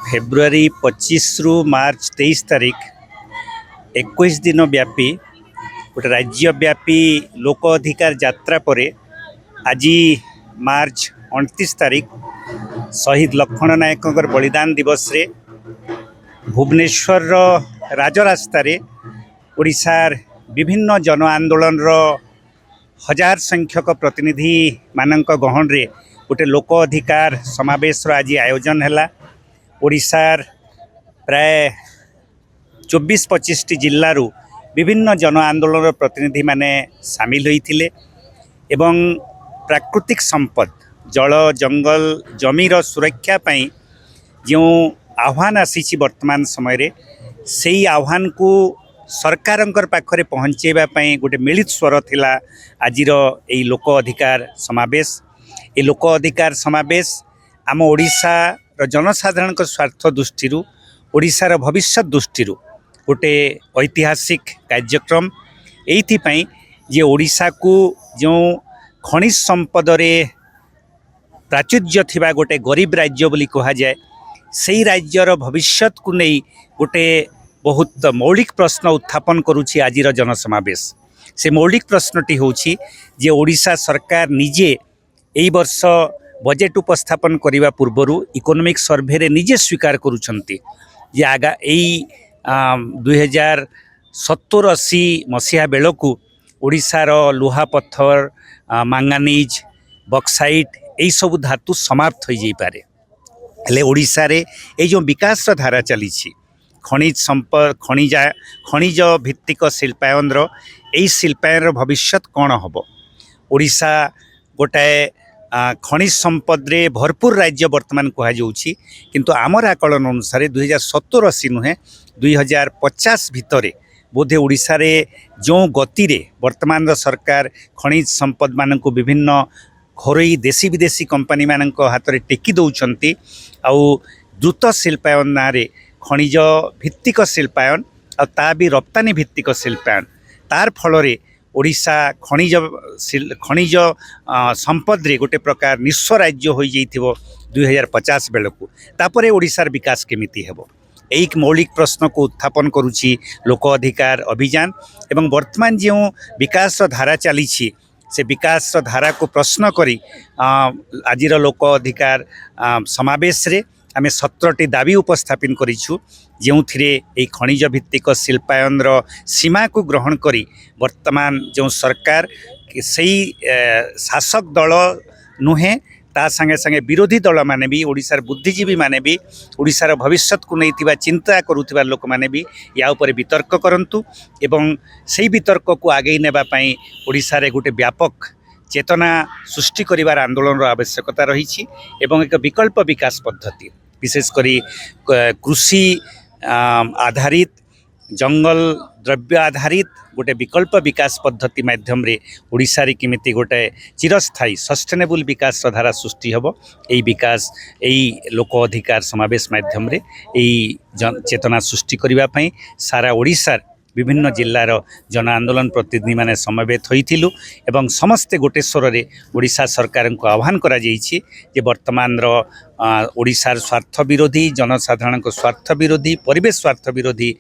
February 25 रु मार्च 23 तारीख 21 दिन व्यापी गोटे राज्यव्यापी लोक अधिकार यात्रा पर आज मार्च 29 तारीख शहीद लक्ष्मण नायक बलिदान दिवस रे भुवनेश्वर राजरास्तार ओडिशार विभिन्न जन आंदोलन हजार संख्यक प्रतिनिधि मानक गहन रे गोटे लोक अधिकार समावेश आज आयोजन है। ओडिशार प्राय 24-25 जिल्लारू विभिन्न जन आंदोलन प्रतिनिधि माने सामिल होइथिले एवं प्राकृतिक संपद जल जंगल जमीर सुरक्षा पाई जो आह्वान आसी वर्तमान समय रे सेही आह्वान को सरकारंकर पाखरे पहुँचेबा पई गोटे मिलित स्वर थिला आजिर एई लोक अधिकार समावेश। ए लोक अधिकार समावेश आम ओडिशा जनसाधारण स्वार्थ दृष्टि ओडिशार भविष्य दृष्टि गोटे ऐतिहासिक कार्यक्रम एइथिपाई जे ओडिशा को जो खनिज संपद रे प्राचुर्य थिबा गोटे गरीब राज्य बोली कहा जाए से राज्यर भविष्य को नहीं गोटे बहुत मौलिक प्रश्न उत्थापन करुछि आजिर जनसमावेश। से मौलिक प्रश्नटी होछि जे ओडिशा सरकार निजे एई वर्ष बजेट उपस्थापन करने पूर्वर इकोनॉमिक सर्वे रे निजे स्वीकार करुछंती जे आगा एई 2070-80 मसीहा बेलू ओडिशार लुहा पत्थर मांगानीज बक्साइट यही सब धातु समाप्त हो जाई पारे। हेले ओडिशा रे ए जो विकास धारा चली खनिज संपद खनिज भित्तिक शिल्पायन यही शिल्पायन भविष्य कौन हम। ओडिशा गोटाए खनिज संपद रे भरपूर राज्य वर्तमान कहुच्छी किंतु आमर आकलन अनुसार 2070-80 नुहे 2050 भितर बोधे ओडिशा रे जो गति रे वर्तमान सरकार खनिज संपद मान को विभिन्न घरोई देशी विदेशी कंपनी मान हाथ में टेकी दौरान आउ द्रुत शिल्पायन ना रे खनिज भित्तिक शिल्पायन आ भी रप्तानी भित्तिक शिल्पायन तार फल ओडिशा खनिज संपद रे गोटे प्रकार निस्व राज्य हो जाइथिबो 2050 बेलू तापरे ओडिशार विकास केमिति हेबो। एक मौलिक प्रश्न को उत्थापन करुछि लोक अधिकार अभियान एवं वर्तमान जो विकास धारा चली से विकास धारा को प्रश्न करी आजिर लोक अधिकार समावेश रे आमे 17टी दाबी उपस्थापन करिछु जो खनिज भित्तिक शिल्पायन सीमा को ग्रहण करी वर्तमान जो सरकार सही शासक दल नुहे ता संगे संगे विरोधी दल माने भी ओडिशार बुद्धिजीवी माने भी ओडिशार भविष्य को नहीं चिंता करुवा लोक माने भी या ऊपर वितर्क करंतु एवं सही वितर्क को आगे नेबा पई ओडिशा रे गोटे व्यापक चेतना सृष्टि करिवार आंदोलन आवश्यकता रही एवं एक विकल्प विकास पद्धति विशेषकर कृषि आधारित जंगल द्रव्य आधारित गोटे विकल्प विकास पद्धति माध्यम रे ओडिशा रे किमिति गोटे चिरस्थायी सस्टेनेबल विकास धारा सृष्टि हेबो। एई विकास एई लोक अधिकार समावेश माध्यम रे एई चेतना सृष्टि करिवा पई सारा ओडिशार विभिन्न जिल्लार जन आंदोलन प्रतिनिधि माने समवेत होइथिलु एवं समस्ते गोटे स्वर रे ओडिशा सरकार को आह्वान करा जाइछि जे वर्तमान ओडिशार स्वार्थ विरोधी जनसाधारण स्वार्थ विरोधी परिवेश स्वार्थ विरोधी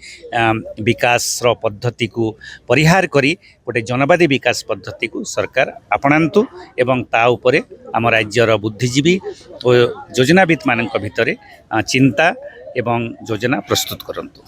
विकास पद्धति को परिहार करी गोटे जनवादी विकास पद्धति को सरकार अपनातु एवं ता उपरे आम राज्यर बुद्धिजीवी और योजनाविद मानक भितरे चिंता एवं योजना प्रस्तुत करंतु।